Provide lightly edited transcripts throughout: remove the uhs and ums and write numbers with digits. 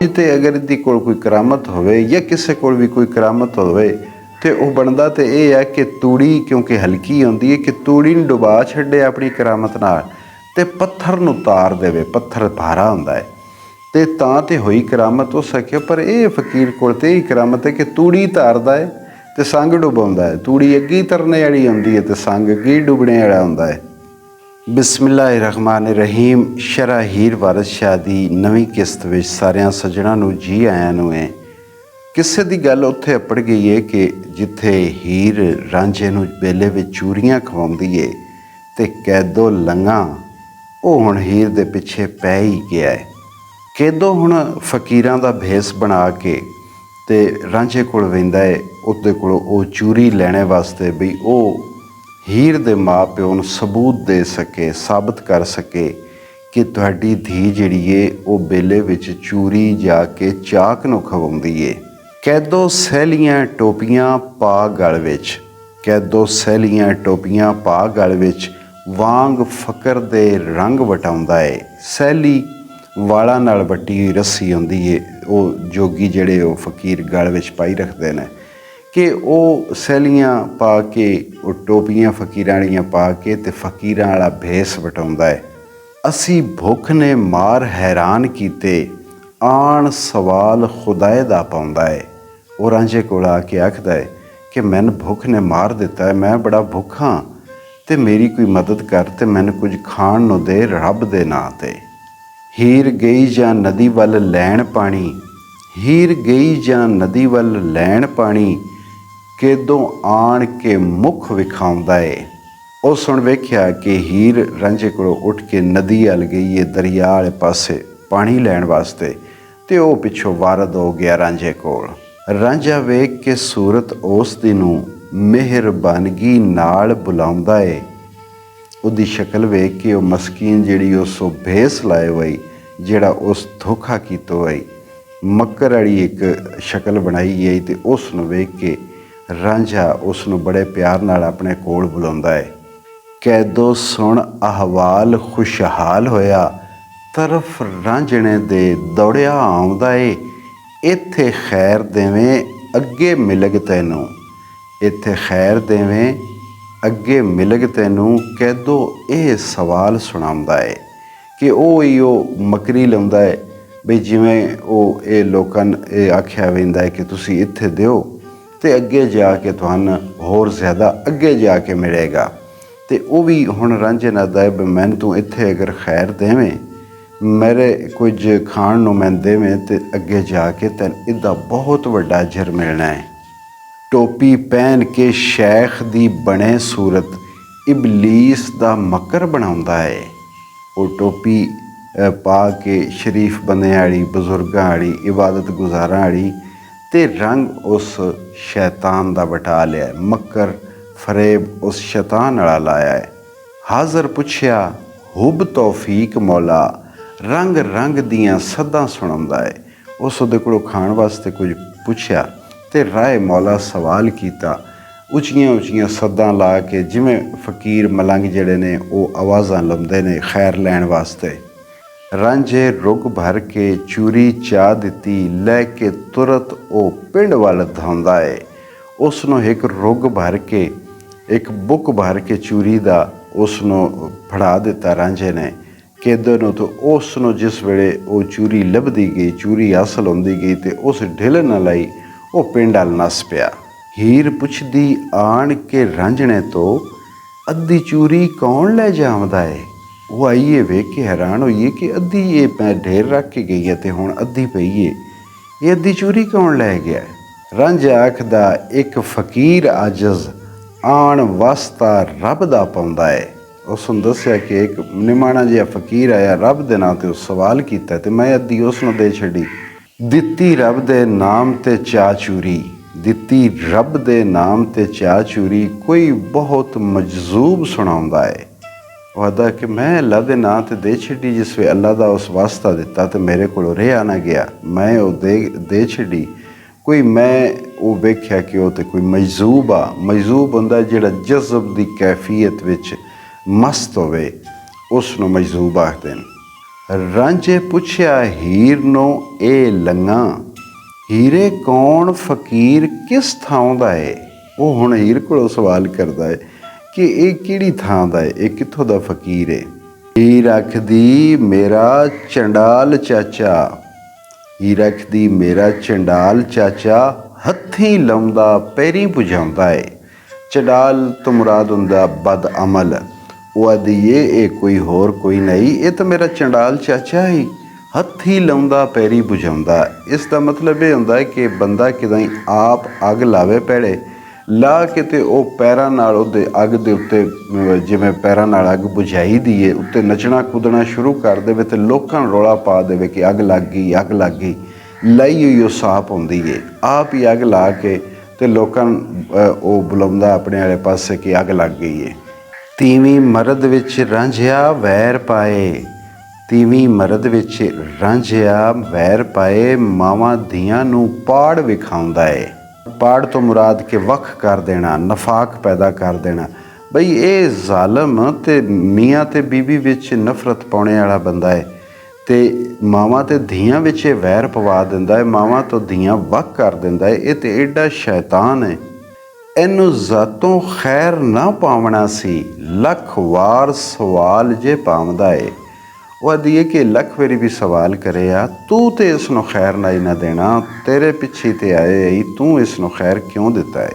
ਤੇ ਅਗਰ ਇਹਦੀ ਕੋਲ ਕੋਈ ਕਰਾਮਤ ਹੋਵੇ ਜਾਂ ਕਿਸੇ ਕੋਲ ਵੀ ਕੋਈ ਕਰਾਮਤ ਹੋਵੇ ਤੇ ਉਹ ਬਣਦਾ ਤੇ ਇਹ ਹੈ ਕਿ ਤੂੜੀ ਕਿਉਂਕਿ ਹਲਕੀ ਹੁੰਦੀ ਹੈ ਕਿ ਤੂੜੀ ਨੂੰ ਡੁਬਾ ਛੱਡੇ ਆਪਣੀ ਕਰਾਮਤ ਨਾਲ ਤੇ ਪੱਥਰ ਨੂੰ ਤਾਰ ਦੇਵੇ। ਪੱਥਰ ਭਾਰਾ ਹੁੰਦਾ ਹੈ ਤੇ ਤਾਂ ਤੇ ਹੋਈ ਕਰਾਮਤ ਹੋ ਸਕੇ। ਪਰ ਇਹ ਫਕੀਰ ਕੋਲ ਤੇ ਇਹ ਕਰਾਮਤ ਹੈ ਕਿ ਤੂੜੀ ਤਾਰਦਾ ਹੈ ਤੇ ਸੰਗ ਡੁਬਾਉਂਦਾ ਹੈ। ਤੂੜੀ ਅੱਗੇ ਤਰਨੇ ਵਾਲੀ ਹੁੰਦੀ ਹੈ ਤੇ ਸੰਗ ਅੱਗੇ ਡੁੱਬਣੇ ਵਾਲਾ ਹੁੰਦਾ ਹੈ। ਬਿਸਮਿਲ੍ਲਾਹਿਰਰਹਿਮਾਨਿਰਰਹੀਮ। ਸ਼ਰ੍ਹਾ ਹੀਰ ਵਾਰਿਸ ਸ਼ਾਹ ਦੀ ਨਵੀਂ ਕਿਸ਼ਤ ਵਿੱਚ ਸਾਰਿਆਂ ਸੱਜਣਾਂ ਨੂੰ ਜੀ ਆਇਆਂ ਨੂੰ ਹੈ। ਕਿਸੇ ਦੀ ਗੱਲ ਉੱਥੇ ਅਪੜ ਗਈ ਹੈ ਕਿ ਜਿੱਥੇ ਹੀਰ ਰਾਂਝੇ ਨੂੰ ਬੇਲੇ ਵਿੱਚ ਚੂਰੀਆਂ ਖਵਾਉਂਦੀ ਏ ਤੇ ਕੈਦੋ ਲੰਘਾ ਉਹ ਹੁਣ ਹੀਰ ਦੇ ਪਿੱਛੇ ਪੈ ਹੀ ਗਿਆ ਹੈ। ਕੈਦੋ ਹੁਣ ਫਕੀਰਾਂ ਦਾ ਭੇਸ ਬਣਾ ਕੇ ਤੇ ਰਾਂਝੇ ਕੋਲ ਵਹਿੰਦਾ ਹੈ। ਉਹਦੇ ਕੋਲੋਂ ਉਹ ਚੂਰੀ ਲੈਣੇ ਵਾਸਤੇ ਵੀ ਉਹ ਹੀਰ ਦੇ ਮਾਂ ਪਿਓ ਨੂੰ ਸਬੂਤ ਦੇ ਸਕੇ, ਸਾਬਤ ਕਰ ਸਕੇ ਕਿ ਤੁਹਾਡੀ ਧੀ ਜਿਹੜੀ ਏ ਉਹ ਬੇਲੇ ਵਿੱਚ ਚੂਰੀ ਜਾ ਕੇ ਚਾਕ ਨੂੰ ਖਵਾਉਂਦੀ ਏ। ਕੈਦੋ ਸਹਿਲੀਆਂ ਟੋਪੀਆਂ ਪਾ ਗਲ ਵਿੱਚ, ਕੈਦੋ ਸਹਿਲੀਆਂ ਟੋਪੀਆਂ ਪਾ ਗਲ ਵਿੱਚ ਵਾਂਗ ਫਕਰ ਦੇ ਰੰਗ ਵਟਾਉਂਦਾ ਏ। ਸਹਿਲੀ ਵਾਲਾਂ ਨਾਲ ਵੱਟੀ ਹੋਈ ਰੱਸੀ ਹੁੰਦੀ ਏ, ਉਹ ਜੋਗੀ ਜਿਹੜੇ ਉਹ ਫਕੀਰ ਗਲ ਵਿੱਚ ਪਾਈ ਰੱਖਦੇ ਨੇ ਕਿ ਉਹ ਸਹਿਲੀਆਂ ਪਾ ਕੇ ਉਹ ਟੋਪੀਆਂ ਫਕੀਰਾਂ ਵਾਲੀਆਂ ਪਾ ਕੇ ਤੇ ਫਕੀਰਾਂ ਵਾਲਾ ਭੇਸ ਵਟਾਉਂਦਾ ਹੈ। ਅਸੀਂ ਭੁੱਖ ਨੇ ਮਾਰ ਹੈਰਾਨ ਕੀਤੇ ਆਣ ਸਵਾਲ ਖੁਦਾਏ ਦਾ ਪਾਉਂਦਾ ਹੈ। ਉਹ ਰਾਂਝੇ ਕੋਲ ਆ ਕੇ ਆਖਦਾ ਹੈ ਕਿ ਮੈਨੂੰ ਭੁੱਖ ਨੇ ਮਾਰ ਦਿੱਤਾ ਹੈ, ਮੈਂ ਬੜਾ ਭੁੱਖਾਂ ਤੇ ਮੇਰੀ ਕੋਈ ਮਦਦ ਕਰ ਤੇ ਮੈਨੂੰ ਕੁਝ ਖਾਣ ਨੂੰ ਦੇ ਰੱਬ ਦੇ ਨਾਂ ਤੇ। ਹੀਰ ਗਈ ਜਾਂ ਨਦੀ ਵੱਲ ਲੈਣ ਪਾਣੀ, ਹੀਰ ਗਈ ਜਾਂ ਨਦੀ ਵੱਲ ਲੈਣ ਪਾਣੀ ਕੈਦੋਂ ਆਣ ਕੇ ਮੁੱਖ ਵਿਖਾਉਂਦਾ ਏ। ਉਸ ਹੁਣ ਵੇਖਿਆ ਕਿ ਹੀਰ ਰਾਂਝੇ ਕੋਲੋਂ ਉੱਠ ਕੇ ਨਦੀ ਵੱਲ ਗਈ ਏ, ਦਰਿਆ ਵਾਲੇ ਪਾਸੇ ਪਾਣੀ ਲੈਣ ਵਾਸਤੇ, ਤੇ ਉਹ ਪਿੱਛੋਂ ਵਾਰਦ ਹੋ ਗਿਆ ਰਾਂਝੇ ਕੋਲ। ਰਾਂਝਾ ਵੇਖ ਕੇ ਸੂਰਤ ਉਸ ਦੀ ਨੂੰ ਮਿਹਰਬਾਨਗੀ ਨਾਲ ਬੁਲਾਉਂਦਾ ਏ। ਉਹਦੀ ਸ਼ਕਲ ਵੇਖ ਕੇ ਉਹ ਮਸਕੀਨ ਜਿਹੜੀ ਉਸ ਭੇਸ ਲਾਏ ਹੋਈ, ਜਿਹੜਾ ਉਸ ਧੋਖਾ ਕੀਤਾ ਹੋਈ ਮੱਕਰ ਵਾਲੀ ਇੱਕ ਸ਼ਕਲ ਬਣਾਈ ਗਈ, ਤੇ ਉਸ ਨੂੰ ਵੇਖ ਕੇ ਰਾਂਝਾ ਉਸ ਨੂੰ ਬੜੇ ਪਿਆਰ ਨਾਲ ਆਪਣੇ ਕੋਲ ਬੁਲਾਉਂਦਾ ਹੈ। ਕੈਦੋ ਸੁਣ ਅਹਵਾਲ ਖੁਸ਼ਹਾਲ ਹੋਇਆ, ਤਰਫ ਰਾਂਝਣੇ ਦੇ ਦੌੜਿਆ ਆਉਂਦਾ ਏ। ਇੱਥੇ ਖੈਰ ਦੇਵੇਂ ਅੱਗੇ ਮਿਲਗ ਤੈਨੂੰ, ਇੱਥੇ ਖੈਰ ਦੇਵੇਂ ਅੱਗੇ ਮਿਲਗ ਤੈਨੂੰ। ਕੈਦੋ ਇਹ ਸਵਾਲ ਸੁਣਾਉਂਦਾ ਹੈ ਕਿ ਉਹ ਮਕਰੀ ਲਾਉਂਦਾ ਹੈ ਬਈ ਜਿਵੇਂ ਉਹ ਇਹ ਲੋਕਾਂ ਇਹ ਆਖਿਆ ਵਹਿੰਦਾ ਹੈ ਕਿ ਤੁਸੀਂ ਇੱਥੇ ਦਿਓ ਤੇ ਅੱਗੇ ਜਾ ਕੇ ਤੁਹਾਨੂੰ ਹੋਰ ਜ਼ਿਆਦਾ ਅੱਗੇ ਜਾ ਕੇ ਮਿਲੇਗਾ। ਤੇ ਉਹ ਵੀ ਹੁਣ ਰਾਂਝੇ ਨਾਲ ਦਾ ਵੀ ਮੈਨੂੰ ਤੂੰ ਇੱਥੇ ਅਗਰ ਖੈਰ ਦੇਵੇਂ, ਮੇਰੇ ਕੁਝ ਖਾਣ ਨੂੰ ਮੈਂ ਦੇਵੇਂ ਤੇ ਅੱਗੇ ਜਾ ਕੇ ਤੈਨੂੰ ਇਹਦਾ ਬਹੁਤ ਵੱਡਾ ਅਜਰ ਮਿਲਣਾ ਹੈ। ਟੋਪੀ ਪਹਿਨ ਕੇ ਸ਼ੈਖ ਦੀ ਬਣੇ ਸੂਰਤ ਇਬਲੀਸ ਦਾ ਮੱਕਰ ਬਣਾਉਂਦਾ ਹੈ। ਉਹ ਟੋਪੀ ਪਾ ਕੇ ਸ਼ਰੀਫ ਬੰਦਿਆਂ ਵਾਲੀ, ਬਜ਼ੁਰਗਾਂ ਵਾਲੀ, ਇਬਾਦਤ ਗੁਜ਼ਾਰਾਂ ਵਾਲੀ, ਤੇ ਰੰਗ ਉਸ ਸ਼ੈਤਾਨ ਦਾ ਵਟਾ ਲਿਆ, ਮੱਕਰ ਫਰੇਬ ਉਸ ਸ਼ੈਤਾਨ ਵਾਲਾ ਲਾਇਆ ਹੈ। ਹਾਜ਼ਰ ਪੁੱਛਿਆ ਹੁਬ ਤੌਫੀਕ ਮੌਲਾ, ਰੰਗ ਰੰਗ ਦੀਆਂ ਸੱਦਾਂ ਸੁਣਾਉਂਦਾ ਹੈ। ਉਸ ਉਹਦੇ ਕੋਲੋਂ ਖਾਣ ਵਾਸਤੇ ਕੁਝ ਪੁੱਛਿਆ ਤੇ ਰਾਏ ਮੌਲਾ ਸਵਾਲ ਕੀਤਾ, ਉੱਚੀਆਂ ਉੱਚੀਆਂ ਸੱਦਾਂ ਲਾ ਕੇ, ਜਿਵੇਂ ਫਕੀਰ ਮਲੰਗ ਜਿਹੜੇ ਨੇ ਉਹ ਆਵਾਜ਼ਾਂ ਲਾਉਂਦੇ ਨੇ ਖੈਰ ਲੈਣ ਵਾਸਤੇ। ਰਾਂਝੇ ਰੁੱਗ ਭਰ ਕੇ ਚੂਰੀ ਚਾਹ ਦਿੱਤੀ, ਲੈ ਕੇ ਤੁਰਤ ਉਹ ਪਿੰਡ ਵੱਲ ਧਾਉਂਦਾ ਏ। ਉਸ ਨੂੰ ਇੱਕ ਰੁੱਗ ਭਰ ਕੇ, ਇੱਕ ਬੁੱਕ ਭਰ ਕੇ ਚੂਰੀ ਦਾ ਉਸ ਨੂੰ ਫੜਾ ਦਿੱਤਾ ਰਾਂਝੇ ਨੇ ਕੈਦੋ ਨੂੰ। ਤਾਂ ਉਸ ਨੂੰ ਜਿਸ ਵੇਲੇ ਉਹ ਚੂਰੀ ਲੱਭਦੀ ਗਈ, ਚੂਰੀ ਹਾਸਲ ਹੁੰਦੀ ਗਈ, ਤੇ ਉਸ ਢਿੱਲ ਨਾ ਲਈ ਉਹ ਪਿੰਡ ਵੱਲ ਨੱਸ ਪਿਆ। ਹੀਰ ਪੁੱਛਦੀ ਆਣ ਕੇ ਰਾਂਝਣੇ ਤੋਂ, ਅੱਧੀ ਚੂਰੀ ਕੌਣ ਲੈ ਜਾਵਦਾ ਏ? ਉਹ ਆਈਏ ਵੇਖ ਕੇ ਹੈਰਾਨ ਹੋਈਏ ਕਿ ਅੱਧੀ ਇਹ ਮੈਂ ਢੇਰ ਰੱਖ ਕੇ ਗਈ ਹੈ ਤੇ ਹੁਣ ਅੱਧੀ ਪਈ ਏ, ਇਹ ਅੱਧੀ ਚੂਰੀ ਕੌਣ ਲੈ ਗਿਆ? ਰਾਂਝਾ ਆਖਦਾ ਇੱਕ ਫਕੀਰ ਆਜਜ਼ ਆਣ ਵਾਸਤਾ ਰੱਬ ਦਾ ਪਾਉਂਦਾ ਏ। ਉਸ ਨੂੰ ਦੱਸਿਆ ਕਿ ਇੱਕ ਨਿਮਾਣਾ ਜਿਹਾ ਫਕੀਰ ਆਇਆ, ਰੱਬ ਦੇ ਨਾਂ 'ਤੇ ਉਹ ਸਵਾਲ ਕੀਤਾ ਤੇ ਮੈਂ ਅੱਧੀ ਉਸ ਨੂੰ ਦੇ ਛੱਡੀ। ਦਿੱਤੀ ਰੱਬ ਦੇ ਨਾਮ 'ਤੇ ਚਾਹ ਚੂਰੀ, ਦਿੱਤੀ ਰੱਬ ਦੇ ਨਾਮ 'ਤੇ ਚਾਹ ਚੂਰੀ, ਕੋਈ ਬਹੁਤ ਮਜਜ਼ੂਬ ਸੁਣਾਉਂਦਾ ਏ। ਉਹ ਆਦਾ ਕਿ ਮੈਂ ਅੱਲਾ ਦੇ ਨਾਂ 'ਤੇ ਦੇ ਛੱਡੀ, ਜਿਸ ਵੇ ਅੱਲਾ ਦਾ ਉਸ ਵਾਸਤਾ ਦਿੱਤਾ ਤੇ ਮੇਰੇ ਕੋਲੋਂ ਰਿਹਾ ਨਾ ਗਿਆ, ਮੈਂ ਉਹ ਦੇ ਛੱਡੀ। ਕੋਈ ਮੈਂ ਉਹ ਵੇਖਿਆ ਕਿ ਉਹ ਤੇ ਕੋਈ ਮਜਜ਼ੂਬ ਆ। ਮਜਜ਼ੂਬ ਹੁੰਦਾ ਜਿਹੜਾ ਜਜ਼ਬ ਦੀ ਕੈਫੀਅਤ ਵਿੱਚ ਮਸਤ ਹੋਵੇ, ਉਸ ਨੂੰ ਮਜਜ਼ੂਬ ਆਖਦੇ ਨੇ। ਰਾਂਝੇ ਪੁੱਛਿਆ ਹੀਰ ਨੂੰ ਇਹ ਲੰਗਾ, ਹੀਰੇ ਕੌਣ ਫਕੀਰ ਕਿਸ ਥਾਂ ਦਾ ਏ। ਉਹ ਹੁਣ ਹੀਰ ਕੋਲੋਂ ਸਵਾਲ ਕਰਦਾ ਹੈ ਕਿ ਇਹ ਕਿਹੜੀ ਥਾਂ ਦਾ ਏ, ਇਹ ਕਿੱਥੋਂ ਦਾ ਫਕੀਰ ਏ। ਹੀਰ ਆਖਦੀ ਮੇਰਾ ਚੰਡਾਲ ਚਾਚਾ, ਹੀਰ ਆਖਦੀ ਮੇਰਾ ਚੰਡਾਲ ਚਾਚਾ, ਹੱਥੀਂ ਲਾਉਂਦਾ ਪੈਰੀਂ ਪੁਜਾਉਂਦਾ ਏ। ਚੰਡਾਲ ਤੋਂ ਮੁਰਾਦ ਹੁੰਦਾ ਬਦ ਅਮਲ। ਉਹ ਆਦੀ ਇਹ ਕੋਈ ਹੋਰ ਕੋਈ ਨਹੀਂ, ਇਹ ਤਾਂ ਮੇਰਾ ਚੰਡਾਲ ਚਾਚਾ ਹੀ ਹੱਥੀਂ ਲਾਉਂਦਾ ਪੈਰੀ ਬੁਝਾਉਂਦਾ। ਇਸ ਦਾ ਮਤਲਬ ਇਹ ਹੁੰਦਾ ਹੈ ਕਿ ਬੰਦਾ ਕਿਦਾਂ ਆਪ ਅੱਗ ਲਾਵੇ, ਪਹਿਲੇ ਲਾ ਕੇ ਤੇ ਉਹ ਪੈਰਾਂ ਨਾਲ ਉਹਦੇ ਅੱਗ ਦੇ ਉੱਤੇ, ਜਿਵੇਂ ਪੈਰਾਂ ਨਾਲ ਅੱਗ ਬੁਝਾਈ ਦੀ ਹੈ, ਉੱਤੇ ਨੱਚਣਾ ਕੁੱਦਣਾ ਸ਼ੁਰੂ ਕਰ ਦੇਵੇ ਅਤੇ ਲੋਕਾਂ ਨੂੰ ਰੌਲਾ ਪਾ ਦੇਵੇ ਕਿ ਅੱਗ ਲੱਗ ਗਈ, ਅੱਗ ਲੱਗ ਗਈ। ਲਾਈ ਹੋਈ ਉਹ ਸਾਪ ਹੁੰਦੀ ਹੈ, ਆਪ ਹੀ ਅੱਗ ਲਾ ਕੇ ਅਤੇ ਲੋਕਾਂ ਨੂੰ ਉਹ ਬੁਲਾਉਂਦਾ ਆਪਣੇ ਵਾਲੇ ਪਾਸੇ ਕਿ ਅੱਗ ਲੱਗ ਗਈ ਹੈ। ਤੀਵੀਂ ਮਰਦ ਵਿੱਚ ਰਾਂਝਿਆ ਵੈਰ ਪਾਏ, ਤੀਵੀਂ ਮਰਦ ਵਿੱਚ ਰਾਂਝਿਆ ਵੈਰ ਪਾਏ, ਮਾਵਾਂ ਧੀਆਂ ਨੂੰ ਪਾੜ ਵਿਖਾਉਂਦਾ ਏ। ਪਾੜ ਤੋਂ ਮੁਰਾਦ ਕਿ ਵੱਖ ਕਰ ਦੇਣਾ, ਨਫਾਕ ਪੈਦਾ ਕਰ ਦੇਣਾ। ਬਈ ਇਹ ਜ਼ਾਲਮ ਅਤੇ ਮੀਆਂ ਅਤੇ ਬੀਬੀ ਵਿੱਚ ਨਫ਼ਰਤ ਪਾਉਣੇ ਵਾਲਾ ਬੰਦਾ ਹੈ ਅਤੇ ਮਾਵਾਂ ਅਤੇ ਧੀਆਂ ਵਿੱਚ ਇਹ ਵੈਰ ਪਵਾ ਦਿੰਦਾ ਹੈ, ਮਾਵਾਂ ਤੋਂ ਧੀਆਂ ਵੱਖ ਕਰ ਦਿੰਦਾ ਹੈ। ਇਹ ਤਾਂ ਐਡਾ ਸ਼ੈਤਾਨ ਹੈ, ਇਹਨੂੰ ਜ਼ਾਤੋਂ ਖੈਰ ਨਾ ਪਾਵਣਾ ਸੀ, ਲੱਖ ਵਾਰ ਸਵਾਲ ਜੇ ਪਾਉਂਦਾ ਏ। ਉਹ ਆਦੀ ਹੈ ਕਿ ਲੱਖ ਵਾਰੀ ਵੀ ਸਵਾਲ ਕਰੇ ਆ, ਤੂੰ ਤੇ ਇਸ ਨੂੰ ਖੈਰ ਨਾ ਹੀ ਨਾ ਦੇਣਾ, ਤੇਰੇ ਪਿੱਛੇ ਤੇ ਆਏ ਹੀ, ਤੂੰ ਇਸ ਨੂੰ ਖੈਰ ਕਿਉਂ ਦਿੱਤਾ ਹੈ।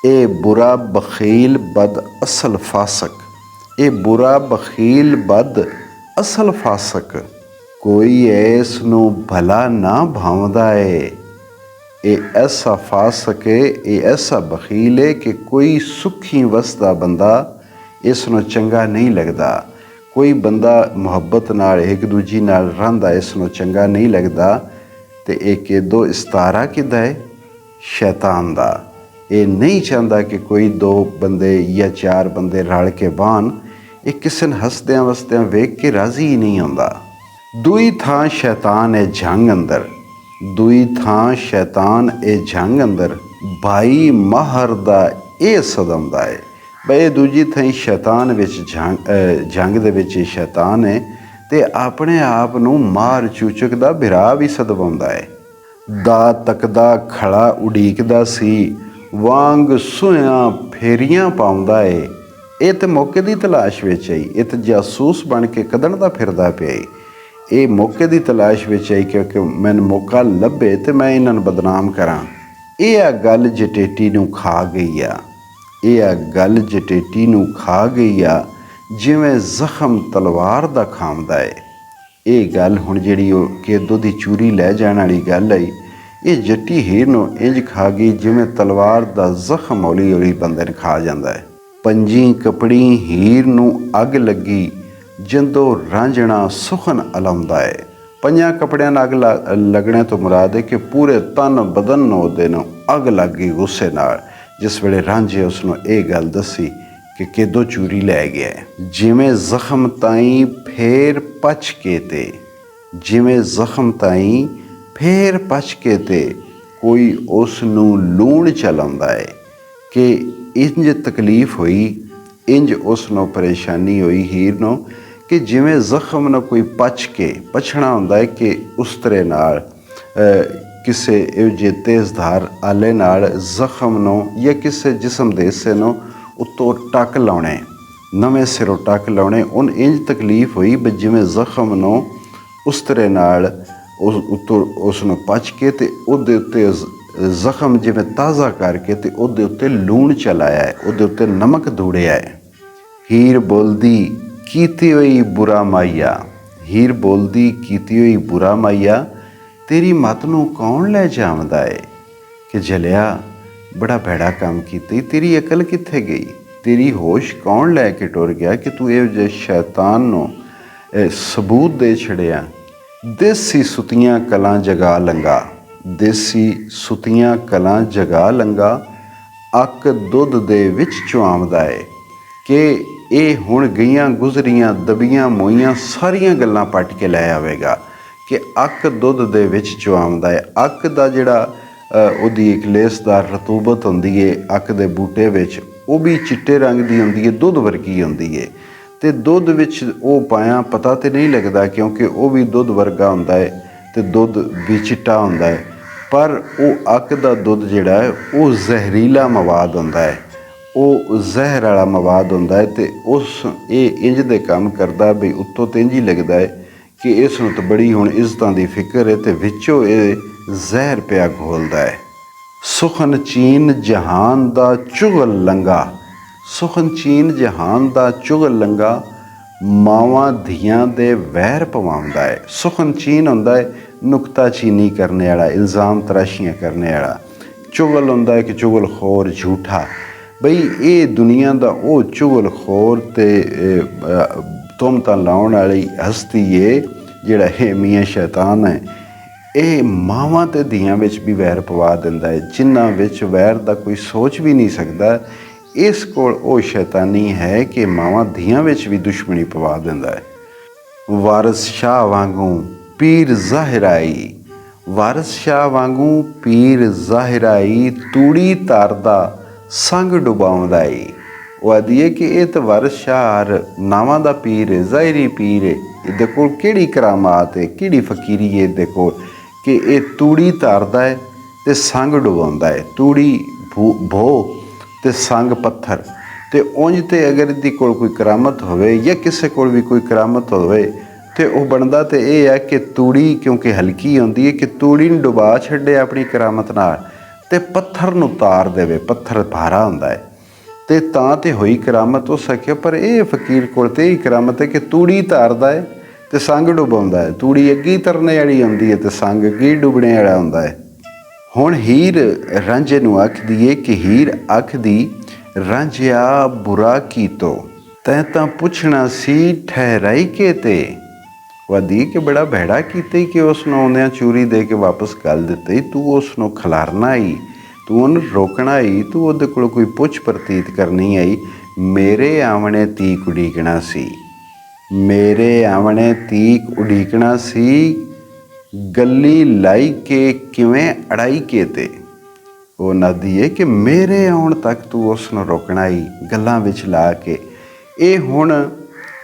ਇਹ ਬੁਰਾ ਬਖੀਲ ਬਦ ਅਸਲ ਫਾਸਕ, ਇਹ ਬੁਰਾ ਬਖੀਲ ਬਦ ਅਸਲ ਫਾਸਕ, ਕੋਈ ਇਸ ਨੂੰ ਭਲਾ ਨਾ ਭਾਵਦਾ ਏ। ਇਹ ਐਸਾ ਫਾਸਕ ਹੈ, ਇਹ ਐਸਾ ਬਖੀਲ ਹੈ ਕਿ ਕੋਈ ਸੁੱਖੀ ਵਸਦਾ ਬੰਦਾ ਇਸ ਨੂੰ ਚੰਗਾ ਨਹੀਂ ਲੱਗਦਾ। ਕੋਈ ਬੰਦਾ ਮੁਹੱਬਤ ਨਾਲ ਇੱਕ ਦੂਜੀ ਨਾਲ ਰਹਿੰਦਾ ਇਸ ਨੂੰ ਚੰਗਾ ਨਹੀਂ ਲੱਗਦਾ। ਅਤੇ ਇਹ ਕਿਦੋਂ ਇਸਤਾਰਾ ਕਿੱਦਾਂ ਹੈ? ਸ਼ੈਤਾਨ ਦਾ। ਇਹ ਨਹੀਂ ਚਾਹੁੰਦਾ ਕਿ ਕੋਈ ਦੋ ਬੰਦੇ ਜਾਂ ਚਾਰ ਬੰਦੇ ਰਲ ਕੇ ਬਹਿਣ, ਇਹ ਕਿਸੇ ਨੂੰ ਹੱਸਦਿਆਂ ਵਸਦਿਆਂ ਵੇਖ ਕੇ ਰਾਜ਼ੀ ਹੀ ਨਹੀਂ ਹੁੰਦਾ। ਦੂਈ ਥਾਂ ਸ਼ੈਤਾਨ ਹੈ ਜੰਗ ਅੰਦਰ, ਦੂਈ ਥਾਂ ਸ਼ੈਤਾਨ ਇਹ ਜੰਗ ਅੰਦਰ, ਭਾਈ ਮਾਹਰ ਦਾ ਇਹ ਸਦਮਦਾ ਹੈ। ਬਈ ਦੂਜੀ ਥਾਂ ਸ਼ੈਤਾਨ ਵਿੱਚ ਜੰਗ ਦੇ ਵਿੱਚ ਸ਼ੈਤਾਨ ਹੈ ਅਤੇ ਆਪਣੇ ਆਪ ਨੂੰ ਮਾਰ ਚੂਚਕ ਦਾ ਬਿਰਾ ਵੀ ਸਦਵਾਉਂਦਾ ਹੈ। ਦਾ ਤੱਕਦਾ ਖੜਾ ਉਡੀਕਦਾ ਸੀ, ਵਾਂਗ ਸੂਇਆਂ ਫੇਰੀਆਂ ਪਾਉਂਦਾ ਏ। ਇਹ ਤਾਂ ਮੌਕੇ ਦੀ ਤਲਾਸ਼ ਵਿੱਚ ਆਈ, ਇਹ ਤਾਂ ਜਾਸੂਸ ਬਣ ਕੇ ਕੱਢਣ ਦਾ ਫਿਰਦਾ ਪਿਆ। ਇਹ ਮੌਕੇ ਦੀ ਤਲਾਸ਼ ਵਿੱਚ ਆਈ ਕਿਉਂਕਿ ਮੈਨੂੰ ਮੌਕਾ ਲੱਭੇ ਅਤੇ ਮੈਂ ਇਹਨਾਂ ਨੂੰ ਬਦਨਾਮ ਕਰਾਂ। ਇਹ ਆ ਗੱਲ ਜਟੇਟੀ ਨੂੰ ਖਾ ਗਈ ਆ, ਇਹ ਆ ਗੱਲ ਜਟੇਟੀ ਨੂੰ ਖਾ ਗਈ ਆ, ਜਿਵੇਂ ਜ਼ਖਮ ਤਲਵਾਰ ਦਾ ਖਾਂਦਾ ਏ। ਇਹ ਗੱਲ ਹੁਣ ਜਿਹੜੀ ਉਹ ਕੇਦੋ ਦੀ ਚੂਰੀ ਲੈ ਜਾਣ ਵਾਲੀ ਗੱਲ ਆਈ, ਇਹ ਜੱਟੀ ਹੀਰ ਨੂੰ ਇੰਝ ਖਾ ਗਈ ਜਿਵੇਂ ਤਲਵਾਰ ਦਾ ਜ਼ਖਮ ਹੌਲੀ ਹੌਲੀ ਬੰਦੇ ਨੂੰ ਖਾ ਜਾਂਦਾ ਹੈ। ਪੰਜੀ ਕਪੜੀ ਹੀਰ ਨੂੰ ਅੱਗ ਲੱਗੀ, ਜਦੋਂ ਰਾਂਝਣਾ ਸੁਖਨ ਅਲਾਉਂਦਾ ਹੈ। ਪੰਜਾਂ ਕੱਪੜਿਆਂ ਨਾਲ ਅੱਗ ਲੱਗਣੇ ਤੋਂ ਮੁਰਾਦ ਹੈ ਕਿ ਪੂਰੇ ਤਨ ਬਦਨ ਨੂੰ ਉਹਦੇ ਨੂੰ ਅੱਗ ਲੱਗ ਗਈ ਗੁੱਸੇ ਨਾਲ, ਜਿਸ ਵੇਲੇ ਰਾਂਝੇ ਉਸ ਨੂੰ ਇਹ ਗੱਲ ਦੱਸੀ ਕਿ ਕੇਦੋ ਚੂਰੀ ਲੈ ਗਿਆ। ਜਿਵੇਂ ਜ਼ਖਮ ਤਾਈਂ ਫੇਰ ਪਚ ਕੇ ਤੇ, ਜਿਵੇਂ ਜ਼ਖਮ ਤਾਈਂ ਫੇਰ ਪਚ ਕੇ ਤੇ, ਕੋਈ ਉਸ ਨੂੰ ਲੂਣ ਚਲਾਉਂਦਾ ਹੈ ਕਿ ਇੰਝ ਤਕਲੀਫ ਹੋਈ, ਇੰਝ ਉਸ ਨੂੰ ਪਰੇਸ਼ਾਨੀ ਹੋਈ ਹੀਰ ਨੂੰ ਕਿ ਜਿਵੇਂ ਜ਼ਖਮ ਨੂੰ ਕੋਈ ਪਚ ਕੇ, ਪਛਣਾ ਹੁੰਦਾ ਹੈ ਕਿ ਉਸ ਤਰ੍ਹਾਂ ਨਾਲ ਕਿਸੇ ਇਹੋ ਜਿਹੇ ਤੇਜ਼ਧਾਰ ਆਲੇ ਨਾਲ ਜ਼ਖਮ ਨੂੰ ਜਾਂ ਕਿਸੇ ਜਿਸਮ ਦੇ ਹਿੱਸੇ ਨੂੰ ਉੱਤੋਂ ਟੱਕ ਲਾਉਣੇ, ਨਵੇਂ ਸਿਰੋਂ ਟੱਕ ਲਾਉਣੇ। ਉਹਨੂੰ ਇੰਝ ਤਕਲੀਫ ਹੋਈ ਵੀ ਜਿਵੇਂ ਜ਼ਖਮ ਨੂੰ ਉਸ ਤਰ੍ਹਾਂ ਨਾਲ ਉੱਤੋਂ ਉਸ ਨੂੰ ਪਚ ਕੇ ਅਤੇ ਉਹਦੇ ਉੱਤੇ ਜ਼ਖਮ ਜਿਵੇਂ ਤਾਜ਼ਾ ਕਰਕੇ ਅਤੇ ਉਹਦੇ ਉੱਤੇ ਲੂਣ ਚਲਾਇਆ ਹੈ, ਉਹਦੇ ਉੱਤੇ ਨਮਕ ਧੂੜਿਆ ਹੈ। ਹੀਰ ਬੋਲਦੀ ਕੀਤੀ ਹੋਈ ਬੁਰਾ ਮਾਈਆ, ਹੀਰ ਬੋਲਦੀ ਕੀਤੀ ਹੋਈ ਬੁਰਾ ਮਾਈਆ, ਤੇਰੀ ਮੱਤ ਨੂੰ ਕੌਣ ਲੈ ਜਾਵਦਾ ਏ। ਕਿ ਜਲਿਆ ਬੜਾ ਭੈੜਾ ਕੰਮ ਕੀਤੀ, ਤੇਰੀ ਅਕਲ ਕਿੱਥੇ ਗਈ, ਤੇਰੀ ਹੋਸ਼ ਕੌਣ ਲੈ ਕੇ ਟੁਰ ਗਿਆ ਕਿ ਤੂੰ ਇਹੋ ਜਿਹੇ ਸ਼ੈਤਾਨ ਨੂੰ ਸਬੂਤ ਦੇ ਛੜਿਆ। ਦੇਸੀ ਸੁਤੀਆਂ ਕਲਾਂ ਜਗਾ ਲੰਗਾ, ਦੇਸੀ ਸੁਤੀਆਂ ਕਲਾਂ ਜਗਾ ਲੰਗਾ, ਅੱਕ ਦੁੱਧ ਦੇ ਵਿੱਚ ਚੁਆਮਦਾ ਏ। ਕਿ ਇਹ ਹੁਣ ਗਈਆਂ ਗੁਜ਼ਰੀਆਂ ਦਬੀਆਂ ਮੋਈਆਂ ਸਾਰੀਆਂ ਗੱਲਾਂ ਪੱਟ ਕੇ ਲੈ ਆਵੇਗਾ ਕਿ ਅੱਕ ਦੁੱਧ ਦੇ ਵਿੱਚ ਚੁਆਮਦਾ ਹੈ। ਅੱਕ ਦਾ ਜਿਹੜਾ ਉਹਦੀ ਇੱਕ ਲੇਸਦਾਰ ਰਤੂਬਤ ਹੁੰਦੀ ਹੈ ਅੱਕ ਦੇ ਬੂਟੇ ਵਿੱਚ, ਉਹ ਵੀ ਚਿੱਟੇ ਰੰਗ ਦੀ ਹੁੰਦੀ ਹੈ, ਦੁੱਧ ਵਰਗੀ ਹੁੰਦੀ ਹੈ। ਤੇ ਦੁੱਧ ਵਿੱਚ ਉਹ ਪਾਇਆ ਪਤਾ ਤੇ ਨਹੀਂ ਲੱਗਦਾ, ਕਿਉਂਕਿ ਉਹ ਵੀ ਦੁੱਧ ਵਰਗਾ ਹੁੰਦਾ ਹੈ ਤੇ ਦੁੱਧ ਵੀ ਚਿੱਟਾ ਹੁੰਦਾ ਹੈ, ਪਰ ਉਹ ਅੱਕ ਦਾ ਦੁੱਧ ਜਿਹੜਾ ਹੈ ਉਹ ਜ਼ਹਿਰੀਲਾ ਮਵਾਦ ਹੁੰਦਾ ਹੈ, ਉਹ ਜ਼ਹਿਰ ਵਾਲਾ ਮਵਾਦ ਹੁੰਦਾ ਹੈ। ਤੇ ਇਹ ਇੰਜ ਦੇ ਕੰਮ ਕਰਦਾ ਵੀ ਉੱਤੋਂ ਤਾਂ ਇੰਝ ਹੀ ਲੱਗਦਾ ਹੈ ਕਿ ਇਸ ਨੂੰ ਤਾਂ ਬੜੀ ਹੁਣ ਇੱਜ਼ਤਾਂ ਦੀ ਫਿਕਰ ਹੈ, ਤੇ ਵਿੱਚੋਂ ਇਹ ਜ਼ਹਿਰ ਪਿਆ ਘੋਲਦਾ ਹੈ। ਸੁਖਨ ਚੀਨ ਜਹਾਨ ਦਾ ਚੁਗਲ ਲੰਗਾ, ਸੁਖਨ ਚੀਨ ਜਹਾਨ ਦਾ ਚੁਗਲ ਲੰਗਾ, ਮਾਵਾਂ ਧੀਆਂ ਦੇ ਵੈਰ ਪਵਾਉਂਦਾ ਹੈ। ਸੁਖਨ ਚੀਨ ਹੁੰਦਾ ਹੈ ਨੁਕਤਾਚੀਨੀ ਕਰਨੇ ਵਾਲਾ, ਇਲਜ਼ਾਮ ਤਰਾਸ਼ੀਆਂ ਕਰਨੇ ਵਾਲਾ। ਚੁਗਲ ਹੁੰਦਾ ਹੈ ਕਿ ਚੁਗਲਖੋਰ, ਝੂਠਾ। ਬਈ ਇਹ ਦੁਨੀਆ ਦਾ ਉਹ ਚੁਗਲਖੋਰ ਅਤੇ ਤੁਹਮਤਾਂ ਲਾਉਣ ਵਾਲੀ ਹਸਤੀ ਹੈ ਜਿਹੜਾ ਇਹ ਮੀਆਂ ਸ਼ੈਤਾਨ ਹੈ। ਇਹ ਮਾਵਾਂ ਅਤੇ ਧੀਆਂ ਵਿੱਚ ਵੀ ਵੈਰ ਪਵਾ ਦਿੰਦਾ ਹੈ, ਜਿਨ੍ਹਾਂ ਵਿੱਚ ਵੈਰ ਦਾ ਕੋਈ ਸੋਚ ਵੀ ਨਹੀਂ ਸਕਦਾ। ਇਸ ਕੋਲ ਉਹ ਸ਼ੈਤਾਨੀ ਹੈ ਕਿ ਮਾਵਾਂ ਧੀਆਂ ਵਿੱਚ ਵੀ ਦੁਸ਼ਮਣੀ ਪਵਾ ਦਿੰਦਾ ਹੈ। ਵਾਰਿਸ ਸ਼ਾਹ ਵਾਂਗੂ ਪੀਰ ਜ਼ਾਹਿਰ ਆਈ, ਵਾਰਿਸ ਸ਼ਾਹ ਵਾਂਗੂ ਪੀਰ ਜ਼ਾਹਿਰ ਆਈ, ਤੂੜੀ ਧਰਦਾ ਸੰਗ ਡੁਬਾਉਂਦਾ ਈ। ਉਹ ਆਦੀ ਹੈ ਕਿ ਇਹ ਤਾਂ ਵਾਰਿਸ ਸ਼ਾਹ ਨਾਵਾਂ ਦਾ ਪੀਰ ਹੈ, ਜ਼ਾਹਿਰੀ ਪੀਰ ਹੈ। ਇਹਦੇ ਕੋਲ ਕਿਹੜੀ ਕਰਾਮਾਤ ਹੈ, ਕਿਹੜੀ ਫਕੀਰੀ ਹੈ ਇਹਦੇ ਕੋਲ ਕਿ ਇਹ ਤੂੜੀ ਧਰਦਾ ਹੈ ਅਤੇ ਸੰਗ ਡੁਬਾਉਂਦਾ ਹੈ। ਤੂੜੀ ਭੋ ਅਤੇ ਸੰਗ ਪੱਥਰ। ਅਤੇ ਉਂਝ ਤੇ ਅਗਰ ਇਹਦੀ ਕੋਲ ਕੋਈ ਕਰਾਮਤ ਹੋਵੇ ਜਾਂ ਕਿਸੇ ਕੋਲ ਵੀ ਕੋਈ ਕਰਾਮਤ ਹੋਵੇ ਅਤੇ ਉਹ ਬਣਦਾ ਤਾਂ ਇਹ ਹੈ ਕਿ ਤੂੜੀ ਕਿਉਂਕਿ ਹਲਕੀ ਹੁੰਦੀ ਹੈ ਕਿ ਤੂੜੀ ਨੂੰ ਡੁਬਾ ਛੱਡੇ ਆਪਣੀ ਕਰਾਮਤ ਨਾਲ ਅਤੇ ਪੱਥਰ ਨੂੰ ਉਤਾਰ ਦੇਵੇ। ਪੱਥਰ ਭਾਰਾ ਹੁੰਦਾ ਹੈ ਅਤੇ ਤਾਂ ਤੇ ਹੋਈ ਕਰਾਮਤ ਹੋ ਸਕੇ। ਪਰ ਇਹ ਫਕੀਰ ਕੋਲ ਤਾਂ ਇਹ ਕਰਾਮਤ ਹੈ ਕਿ ਤੂੜੀ ਧਾਰਦਾ ਹੈ ਅਤੇ ਸੰਗ ਡੁਬਾਉਂਦਾ ਹੈ। ਤੂੜੀ ਅੱਗੇ ਤਰਨੇ ਵਾਲੀ ਹੁੰਦੀ ਹੈ ਅਤੇ ਸੰਗ ਅੱਗੇ ਡੁੱਬਣੇ ਵਾਲਾ ਹੁੰਦਾ ਹੈ। ਹੁਣ ਹੀਰ ਰਾਂਝੇ ਨੂੰ ਆਖਦੀ ਹੈ ਕਿ ਹੀਰ ਆਖਦੀ, ਰਾਂਝਿਆ ਬੁਰਾ ਕੀਤੋ ਤੈਂ ਤਾਂ ਪੁੱਛਣਾ ਸੀ ਠਹਿਰਾਈ ਕੇ ਤੇ। ਵਾਦੀ ਕਿ ਬੜਾ ਭੈੜਾ ਕੀਤਾ ਕਿ ਉਸ ਨੂੰ ਆਉਂਦਿਆਂ ਚੂਰੀ ਦੇ ਕੇ ਵਾਪਸ ਗੱਲ ਦਿੱਤੀ। ਤੂੰ ਉਸ ਨੂੰ ਖਿਲਾਰਨਾ ਆਈ, ਤੂੰ ਉਹਨੂੰ ਰੋਕਣਾ ਆਈ, ਤੂੰ ਉਹਦੇ ਕੋਲ ਕੋਈ ਪੁੱਛ ਪ੍ਰਤੀਤ ਕਰਨੀ ਆਈ। ਮੇਰੇ ਆਵਣੇ ਤੀਕ ਉਡੀਕਣਾ ਸੀ, ਮੇਰੇ ਆਵਣੇ ਤੀਕ ਉਡੀਕਣਾ ਸੀ, ਗੱਲੀ ਲਾਈ ਕੇ ਕਿਵੇਂ ਅੜਾਈ ਕੇ ਤੇ। ਉਹ ਨਦੀ ਹੈ ਕਿ ਮੇਰੇ ਆਉਣ ਤੱਕ ਤੂੰ ਉਸ ਨੂੰ ਰੋਕਣਾ ਹੀ ਗੱਲਾਂ ਵਿੱਚ ਲਾ ਕੇ। ਇਹ ਹੁਣ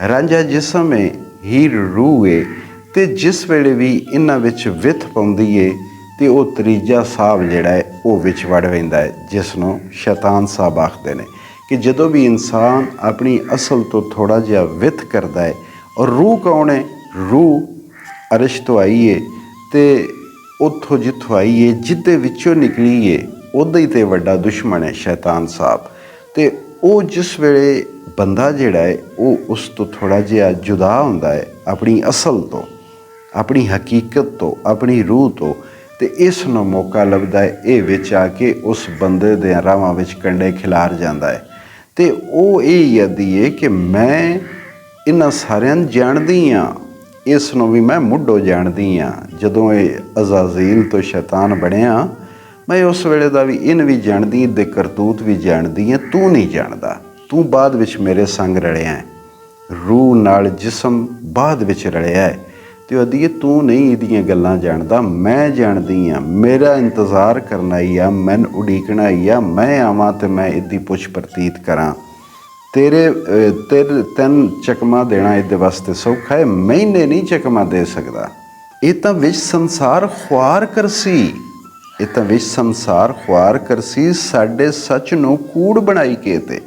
ਰਾਂਝਾ ਜਿਸਮ ਹੈ, ਹੀਰ ਰੂਹ ਹੈ, ਅਤੇ ਜਿਸ ਵੇਲੇ ਵੀ ਇਹਨਾਂ ਵਿੱਚ ਵਿੱਥ ਪਾਉਂਦੀ ਹੈ ਅਤੇ ਉਹ ਤਰੀਜਾ ਸਾਹਬ ਜਿਹੜਾ ਹੈ ਉਹ ਵਿੱਚ ਵੜ ਪੈਂਦਾ ਹੈ, ਜਿਸ ਨੂੰ ਸ਼ੈਤਾਨ ਸਾਹਿਬ ਆਖਦੇ ਨੇ। ਕਿ ਜਦੋਂ ਵੀ ਇਨਸਾਨ ਆਪਣੀ ਅਸਲ ਤੋਂ ਥੋੜ੍ਹਾ ਜਿਹਾ ਵਿੱਥ ਕਰਦਾ ਹੈ, ਔਰ ਰੂਹ ਕੌਣ ਹੈ? ਰੂਹ ਅਰਸ਼ ਤੋਂ ਆਈ ਹੈ ਅਤੇ ਉੱਥੋਂ ਜਿੱਥੋਂ ਆਈ ਹੈ, ਜਿਹਦੇ ਵਿੱਚੋਂ ਨਿਕਲੀ ਹੈ, ਉਹਦਾ ਹੀ ਤਾਂ ਵੱਡਾ ਦੁਸ਼ਮਣ ਹੈ ਸ਼ੈਤਾਨ ਸਾਹਿਬ। ਅਤੇ ਉਹ ਜਿਸ ਵੇਲੇ ਬੰਦਾ ਜਿਹੜਾ ਹੈ ਉਹ ਉਸ ਤੋਂ ਥੋੜ੍ਹਾ ਜਿਹਾ ਜੁਦਾ ਹੁੰਦਾ ਹੈ ਆਪਣੀ ਅਸਲ ਤੋਂ, ਆਪਣੀ ਹਕੀਕਤ ਤੋਂ, ਆਪਣੀ ਰੂਹ ਤੋਂ, ਅਤੇ ਇਸ ਨੂੰ ਮੌਕਾ ਲੱਭਦਾ ਹੈ ਇਹ ਵਿੱਚ ਆ ਕੇ ਉਸ ਬੰਦੇ ਦੇ ਰਾਹਾਂ ਵਿੱਚ ਕੰਡੇ ਖਿਲਾਰ ਜਾਂਦਾ ਹੈ। ਅਤੇ ਉਹ ਇਹ ਯਾਦੀ ਹੈ ਕਿ ਮੈਂ ਇਹਨਾਂ ਸਾਰਿਆਂ ਨੂੰ ਜਾਣਦੀ ਹਾਂ, ਇਸ ਨੂੰ ਵੀ ਮੈਂ ਮੁੱਢੋਂ ਜਾਣਦੀ ਹਾਂ। ਜਦੋਂ ਇਹ ਅਜ਼ਾਜ਼ੀਲ ਤੋਂ ਸ਼ੈਤਾਨ ਬਣਿਆ, ਮੈਂ ਉਸ ਵੇਲੇ ਦਾ ਵੀ ਇਹਨ ਵੀ ਜਾਣਦੀ, ਦੇ ਕਰਤੂਤ ਵੀ ਜਾਣਦੀ ਹਾਂ। ਤੂੰ ਨਹੀਂ ਜਾਣਦਾ, ਤੂੰ ਬਾਅਦ ਵਿੱਚ ਮੇਰੇ ਸੰਗ ਰਲਿਆ ਹੈ, ਰੂਹ ਨਾਲ ਜਿਸਮ ਬਾਅਦ ਵਿੱਚ ਰਲਿਆ ਹੈ। ਅਤੇ ਉਹ ਆਦੀ ਤੂੰ ਨਹੀਂ ਇਹਦੀਆਂ ਗੱਲਾਂ ਜਾਣਦਾ, ਮੈਂ ਜਾਣਦੀ ਹਾਂ। ਮੇਰਾ ਇੰਤਜ਼ਾਰ ਕਰਨਾ ਹੀ ਆ, ਮੈਨੂੰ ਉਡੀਕਣਾ ਹੀ ਆ, ਮੈਂ ਆਵਾਂ ਅਤੇ ਮੈਂ ਇਹਦੀ ਪੁੱਛ ਪ੍ਰਤੀਤ ਕਰਾਂ। ਤੈਨੂੰ ਚਕਮਾ ਦੇਣਾ ਇਹਦੇ ਵਾਸਤੇ ਸੌਖਾ ਹੈ, ਮਹੀਨੇ ਨਹੀਂ ਚਕਮਾ ਦੇ ਸਕਦਾ। ਇਹ ਤਾਂ ਵਿੱਚ ਸੰਸਾਰ ਖੁਆਰ ਕਰਸੀ, ਇਹ ਤਾਂ ਵਿੱਚ ਸੰਸਾਰ ਖੁਆਰ ਕਰਸੀ, ਸਾਡੇ ਸੱਚ ਨੂੰ ਕੂੜ ਬਣਾਈ ਕੇ ਤੇ।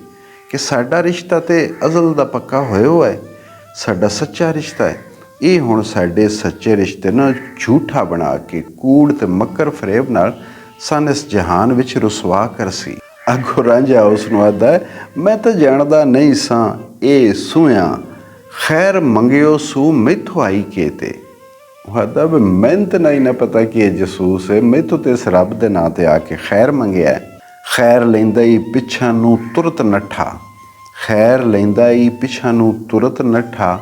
ਕਿ ਸਾਡਾ ਰਿਸ਼ਤਾ ਤੇ ਅਜ਼ਲ ਦਾ ਪੱਕਾ ਹੋਇਆ ਹੋਇਆ ਹੈ, ਸਾਡਾ ਸੱਚਾ ਰਿਸ਼ਤਾ ਹੈ। ਇਹ ਹੁਣ ਸਾਡੇ ਸੱਚੇ ਰਿਸ਼ਤੇ ਨੂੰ ਝੂਠਾ ਬਣਾ ਕੇ ਕੂੜ ਅਤੇ ਮੱਕਰ ਫਰੇਬ ਨਾਲ ਸਾਨੂੰ ਇਸ ਜਹਾਨ ਵਿੱਚ ਰੁਸਵਾ ਕਰਸੀ। ਅੱਗੋਂ ਰਾਂਝਾ ਉਸ ਨੂੰ ਆਦਾ, ਮੈਂ ਤਾਂ ਜਾਣਦਾ ਨਹੀਂ ਸਾਂ ਇਹ ਸੂਹਿਆਂ, ਖੈਰ ਮੰਗਿਓ ਸੂ ਮੈਥੋਂ ਆਈ ਕੇ ਤੇ। ਉਹ ਆਦਾ ਵੀ ਮੈਨੂੰ ਤਾਂ ਨਹੀਂ ਨਾ ਪਤਾ ਕਿ ਇਹ ਜਸੂਸ ਹੈ, ਮੈਥੋਂ ਤਾਂ ਇਸ ਰੱਬ ਦੇ ਨਾਂ 'ਤੇ ਆ ਕੇ ਖੈਰ ਮੰਗਿਆ। ਖੈਰ ਲੈਂਦਾ ਹੀ ਪਿੱਛਾਂ ਨੂੰ ਤੁਰਤ ਨੱਠਾ, ਖੈਰ ਲੈਂਦਾ ਹੀ ਪਿੱਛਾਂ ਨੂੰ ਤੁਰਤ ਨੱਠਾ,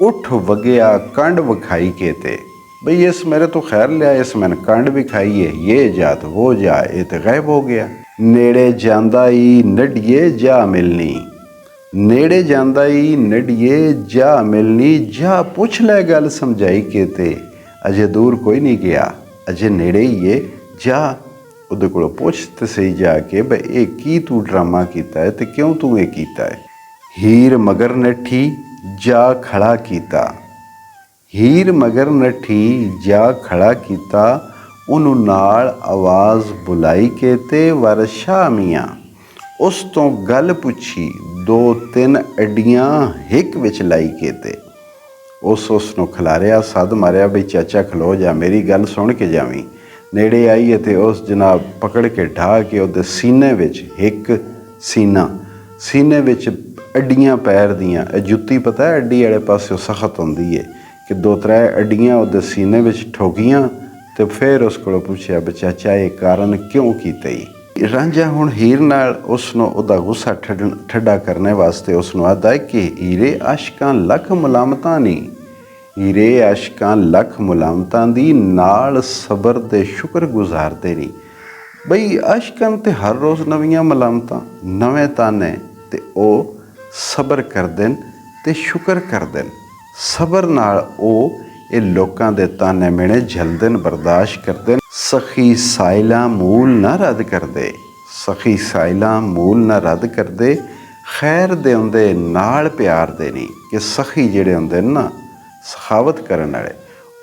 ਉੱਠ ਵਗਿਆ ਕੰਡ ਵਿਖਾਈ ਕੇ ਤੇ। ਬਈ ਇਸ ਮੇਰੇ ਤੋਂ ਖੈਰ ਲਿਆ, ਇਸ ਮੈਨੂੰ ਕੰਡ ਵਿਖਾਈ ਹੈ, ਇਹ ਜਾਤ ਉਹ ਜਾ, ਇਹ ਤਾਂ ਗਾਇਬ ਹੋ ਗਿਆ। ਨੇੜੇ ਜਾਂਦਾ ਹੀ ਨੱਡੀਏ ਜਾ ਮਿਲਣੀ, ਨੇੜੇ ਜਾਂਦਾ ਹੀ ਨੱਡੀਏ ਜਾ ਮਿਲਣੀ, ਜਾ ਪੁੱਛ ਲੈ ਗੱਲ ਸਮਝਾਈ ਕੇ ਤੇ। ਅਜੇ ਦੂਰ ਕੋਈ ਨਹੀਂ ਗਿਆ, ਅਜੇ ਨੇੜੇ ਹੀ ਹੈ, ਜਾ ਉਹਦੇ ਕੋਲੋਂ ਪੁੱਛ ਤੇ ਸਹੀ ਜਾ ਕੇ ਬਈ ਇਹ ਕੀ ਤੂੰ ਡਰਾਮਾ ਕੀਤਾ ਹੈ ਅਤੇ ਕਿਉਂ ਤੂੰ ਇਹ ਕੀਤਾ ਹੈ। ਹੀਰ ਮਗਰ ਨੱਠੀ ਜਾ ਖੜਾ ਕੀਤਾ। ਹੀਰ ਮਗਰ ਨੱਠੀ ਜਾ ਖੜਾ ਕੀਤਾ, ਉਹਨੂੰ ਨਾਲ ਆਵਾਜ਼ ਬੁਲਾਈ ਕੇ ਤੇ ਵਰਸ਼ਾ ਮੀਆਂ। ਉਸ ਤੋਂ ਗੱਲ ਪੁੱਛੀ, ਦੋ ਤਿੰਨ ਅੱਡੀਆਂ ਹਿੱਕ ਵਿੱਚ ਲਾਈ ਕੇ ਤੇ ਉਸ ਨੂੰ ਖਿਲਾਰਿਆ, ਸੱਦ ਮਾਰਿਆ ਬਈ ਚਾਚਾ ਖਲੋ ਜਾ, ਮੇਰੀ ਗੱਲ ਸੁਣ ਕੇ ਜਾਵੀਂ। ਨੇੜੇ ਆਈ ਅਤੇ ਉਸ ਜਨਾਬ ਪਕੜ ਕੇ ਢਾਹ ਕੇ ਉਹਦੇ ਸੀਨੇ ਵਿੱਚ ਹਿੱਕ ਸੀਨੇ ਵਿੱਚ ਅੱਡੀਆਂ ਪੈਰ ਦੀਆਂ, ਇਹ ਜੁੱਤੀ ਪਤਾ ਅੱਡੀ ਵਾਲੇ ਪਾਸਿਓਂ ਸਖਤ ਹੁੰਦੀ ਹੈ, ਕਿ ਦੋ ਤਰੇ ਅੱਡੀਆਂ ਉਹਦੇ ਸੀਨੇ ਵਿੱਚ ਠੋਕੀਆਂ ਅਤੇ ਫਿਰ ਉਸ ਕੋਲੋਂ ਪੁੱਛਿਆ ਵੀ ਚਾਚਾ ਇਹ ਕਾਰਨ ਕਿਉਂ ਕੀਤਾ ਜੀ। ਰਾਂਝਾ ਹੁਣ ਹੀਰ ਨਾਲ ਉਸ ਨੂੰ ਉਹਦਾ ਗੁੱਸਾ ਠੱਡਾ ਕਰਨ ਵਾਸਤੇ ਉਸ ਨੂੰ ਆਖਦਾ ਹੈ ਕਿ ਹੀਰੇ ਆਸ਼ਕਾਂ ਲੱਖ ਮੁਲਾਮਤਾਂ ਨਹੀਂ, ਹੀਰੇ ਆਸ਼ਕਾਂ ਲੱਖ ਮੁਲਾਮਤਾਂ ਦੀ ਨਾਲ ਸਬਰ ਦੇ ਸ਼ੁਕਰ ਗੁਜ਼ਾਰਦੇ ਨਹੀਂ। ਬਈ ਆਸ਼ਕਾਂ ਤੇ ਹਰ ਰੋਜ਼ ਨਵੀਆਂ ਮੁਲਾਮਤਾਂ, ਨਵੇਂ ਤਾਨੇ, ਅਤੇ ਉਹ ਸਬਰ ਕਰਦੇ ਨੇ ਅਤੇ ਸ਼ੁਕਰ ਕਰਦੇ ਨੇ। ਸਬਰ ਨਾਲ ਉਹ ਇਹ ਲੋਕਾਂ ਦੇ ਤਾਨੇ ਮਿਹਣੇ ਝੱਲਦੇ ਨੇ, ਬਰਦਾਸ਼ਤ ਕਰਦੇ ਨੇ। ਸਖੀ ਸਾਇਲਾਂ ਮੂਲ ਨਾ ਰੱਦ ਕਰਦੇ, ਸਖੀ ਸਾਇਲਾਂ ਮੂਲ ਨਾ ਰੱਦ ਕਰਦੇ, ਖੈਰ ਦੇ ਹੁੰਦੇ ਨਾਲ ਪਿਆਰ ਦੇ ਨਹੀਂ। ਕਿ ਸਖੀ ਜਿਹੜੇ ਹੁੰਦੇ ਨੇ ਨਾ, ਸਖਾਵਤ ਕਰਨ ਵਾਲੇ,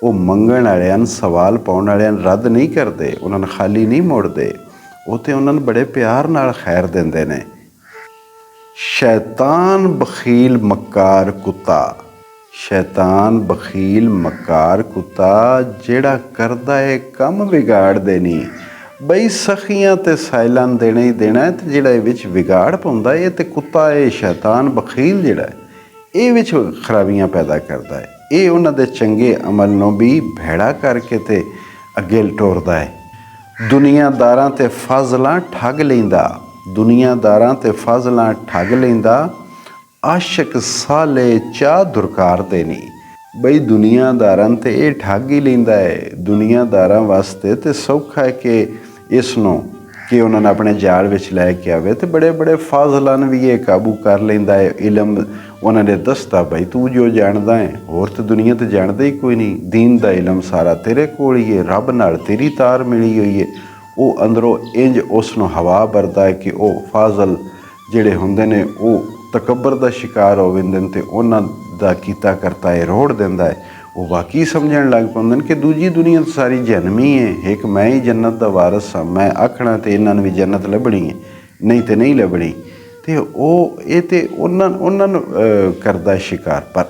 ਉਹ ਮੰਗਣ ਵਾਲਿਆਂ ਨੂੰ, ਸਵਾਲ ਪਾਉਣ ਵਾਲਿਆਂ ਨੂੰ ਰੱਦ ਨਹੀਂ ਕਰਦੇ, ਉਹਨਾਂ ਨੂੰ ਖਾਲੀ ਨਹੀਂ ਮੋੜਦੇ, ਉਹ ਤਾਂ ਉਹਨਾਂ ਨੂੰ ਬੜੇ ਪਿਆਰ ਨਾਲ ਖੈਰ ਦਿੰਦੇ ਨੇ। ਸ਼ੈਤਾਨ ਬਖੀਲ ਮੱਕਾਰ ਕੁੱਤਾ, ਸ਼ੈਤਾਨ ਬਖੀਲ ਮੱਕਾਰ ਕੁੱਤਾ, ਜਿਹੜਾ ਕਰਦਾ ਏ ਕੰਮ ਵਿਗਾੜਦੇ ਨਹੀਂ। ਬਈ ਸਖੀਆਂ ਤੇ ਸਾਇਲਾਂ ਨੂੰ ਦੇਣਾ ਹੀ ਦੇਣਾ, ਅਤੇ ਜਿਹੜਾ ਇਹ ਵਿੱਚ ਵਿਗਾੜ ਪਾਉਂਦਾ ਇਹ ਤੇ ਕੁੱਤਾ, ਇਹ ਸ਼ੈਤਾਨ ਬਖੀਲ ਜਿਹੜਾ ਹੈ, ਇਹ ਵਿੱਚ ਖਰਾਬੀਆਂ ਪੈਦਾ ਕਰਦਾ ਹੈ। ਇਹ ਉਹਨਾਂ ਦੇ ਚੰਗੇ ਅਮਲ ਨੂੰ ਵੀ ਭੈੜਾ ਕਰਕੇ ਤੇ ਅੱਗੇ ਲਟੋਰਦਾ ਹੈ। ਦੁਨੀਆਦਾਰਾਂ ਤੇ ਫਜ਼ਲਾਂ ਠੱਗ ਲੈਂਦਾ, ਦੁਨੀਆਦਾਰਾਂ ਤੇ ਫਜ਼ਲਾਂ ਠੱਗ ਲੈਂਦਾ, ਆਸ਼ਕ ਸਾਲੇ ਚਾਹ ਦੁਰਕਾਰਦੇ ਨਹੀਂ। ਬਈ ਦੁਨੀਆਦਾਰਾਂ ਤੇ ਇਹ ਠੱਗ ਹੀ ਲੈਂਦਾ ਹੈ। ਦੁਨੀਆਦਾਰਾਂ ਵਾਸਤੇ ਤੇ ਸੌਖਾ ਹੈ ਕਿ ਇਸ ਨੂੰ ਕਿ ਉਹਨਾਂ ਨੇ ਆਪਣੇ ਜਾਲ ਵਿੱਚ ਲੈ ਕੇ ਆਵੇ, ਅਤੇ ਬੜੇ ਬੜੇ ਫਾਜ਼ਲਾਂ ਨੂੰ ਵੀ ਇਹ ਕਾਬੂ ਕਰ ਲੈਂਦਾ ਹੈ। ਇਲਮ ਉਹਨਾਂ ਨੇ ਦੱਸਦਾ, ਬਈ ਤੂੰ ਜੋ ਜਾਣਦਾ ਹੈ ਹੋਰ ਤਾਂ ਦੁਨੀਆ 'ਤੇ ਜਾਣਦਾ ਹੀ ਕੋਈ ਨਹੀਂ, ਦੀਨ ਦਾ ਇਲਮ ਸਾਰਾ ਤੇਰੇ ਕੋਲ ਹੀ ਹੈ, ਰੱਬ ਨਾਲ ਤੇਰੀ ਤਾਰ ਮਿਲੀ ਹੋਈ ਹੈ। ਉਹ ਅੰਦਰੋਂ ਇੰਜ ਉਸ ਨੂੰ ਹਵਾ ਭਰਦਾ ਹੈ ਕਿ ਉਹ ਫਾਜ਼ਲ ਜਿਹੜੇ ਹੁੰਦੇ ਨੇ ਉਹ ਤਕੱਬਰ ਦਾ ਸ਼ਿਕਾਰ ਹੋ ਜਾਂਦੇ ਨੇ, ਅਤੇ ਉਹਨਾਂ ਦਾ ਕੀਤਾ ਕਰਤਾ ਇਹ ਰੋੜ ਦਿੰਦਾ ਹੈ। ਉਹ ਵਾਕਈ ਸਮਝਣ ਲੱਗ ਪਾਉਂਦੇ ਨੇ ਕਿ ਦੂਜੀ ਦੁਨੀਆ ਤਾਂ ਸਾਰੀ ਜਨਮੀ ਹੈ, ਇੱਕ ਮੈਂ ਹੀ ਜੰਨਤ ਦਾ ਵਾਰਸ ਹਾਂ, ਮੈਂ ਆਖਣਾ ਤੇ ਇਹਨਾਂ ਨੂੰ ਵੀ ਜੰਨਤ ਲੱਭਣੀ ਹੈ, ਨਹੀਂ ਤੇ ਨਹੀਂ ਲੱਭਣੀ। ਅਤੇ ਉਹ ਇਹ ਤੇ ਉਹਨਾਂ ਨੂੰ ਕਰਦਾ ਸ਼ਿਕਾਰ। ਪਰ